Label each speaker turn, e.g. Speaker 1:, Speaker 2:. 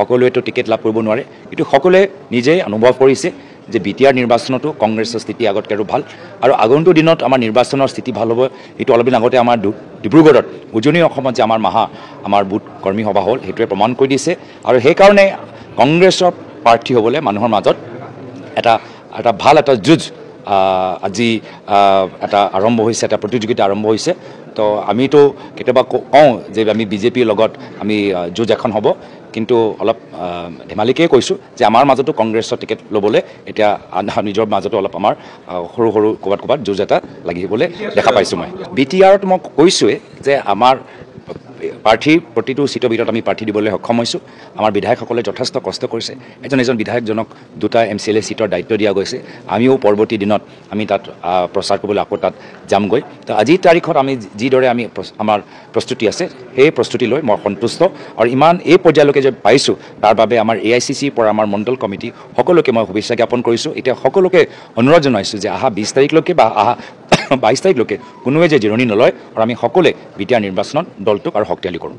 Speaker 1: সকলোৱেতো ticket লাভ কৰিব নোৱাৰে কিন্তু সকলোৱে নিজেই অনুভৱ কৰিছে যে বিটিআৰ নিৰ্বাচনতো কংগ্ৰেছৰ স্থিতি আগতকৈ আৰু ভাল আৰু আগন্তুক দিনত আমাৰ নিৰ্বাচনৰ স্থিতি ভাল হ'ব এইটো অলপ দিন আগতে আমাৰ ডিব্ৰুগড়ত উজনি অসমত যে আমাৰ বুথ কৰ্মী সভা হ'ল সেইটোৱে প্ৰমাণ কৰি দিছে আৰু সেইকাৰণে কংগ্ৰেছৰ প্ৰাৰ্থী হ'বলৈ মানুহৰ মাজত এটা ভাল এটা যুঁজ আজি এটা আৰম্ভ হৈছে এটা প্ৰতিযোগিতা আৰম্ভ হৈছে তো আমিতো কেতিয়াবা কওঁ যে আমি বিজেপিৰ লগত আমি যুঁজ এখন হ'ব কিন্তু অলপ ধেমালিকেই কৈছোঁ যে আমাৰ মাজতো কংগ্ৰেছৰ টিকেট ল'বলৈ এতিয়া নিজৰ মাজতো অলপ আমাৰ সৰু ক'ৰবাত যুঁজ এটা লাগিবলৈ দেখা পাইছোঁ মই বিটিআৰত মই কৈছোঁৱে যে আমাৰ প্ৰাৰ্থীৰ প্ৰতিটো চিটৰ ভিতৰত আমি প্ৰাৰ্থী দিবলৈ সক্ষম হৈছোঁ আমাৰ বিধায়কসকলে যথেষ্ট কষ্ট কৰিছে এজন বিধায়কজনক দুটা MCLA চিটৰ দায়িত্ব দিয়া গৈছে আমিও পৰৱৰ্তী দিনত আমি তাত প্ৰচাৰ কৰিবলৈ আকৌ তাত যামগৈ তো আজিৰ তাৰিখত আমি যিদৰে আমাৰ প্ৰস্তুতি আছে সেই প্ৰস্তুতি লৈ মই সন্তুষ্ট আৰু ইমান এই পৰ্যায়লৈকে যে পাইছোঁ তাৰ বাবে আমাৰ AICCৰ পৰা আমাৰ মণ্ডল কমিটি সকলোকে মই শুভেচ্ছা জ্ঞাপন কৰিছোঁ এতিয়া সকলোকে অনুৰোধ জনাইছোঁ যে অহা 20 তাৰিখলৈকে বা অহা 22 তাৰিখলৈকে কোনোৱে যে জিৰণি নলয় আৰু আমি সকলোৱে বিটিআৰ নিৰ্বাচনত দলটোক আৰু শক্তিশালী কৰোঁ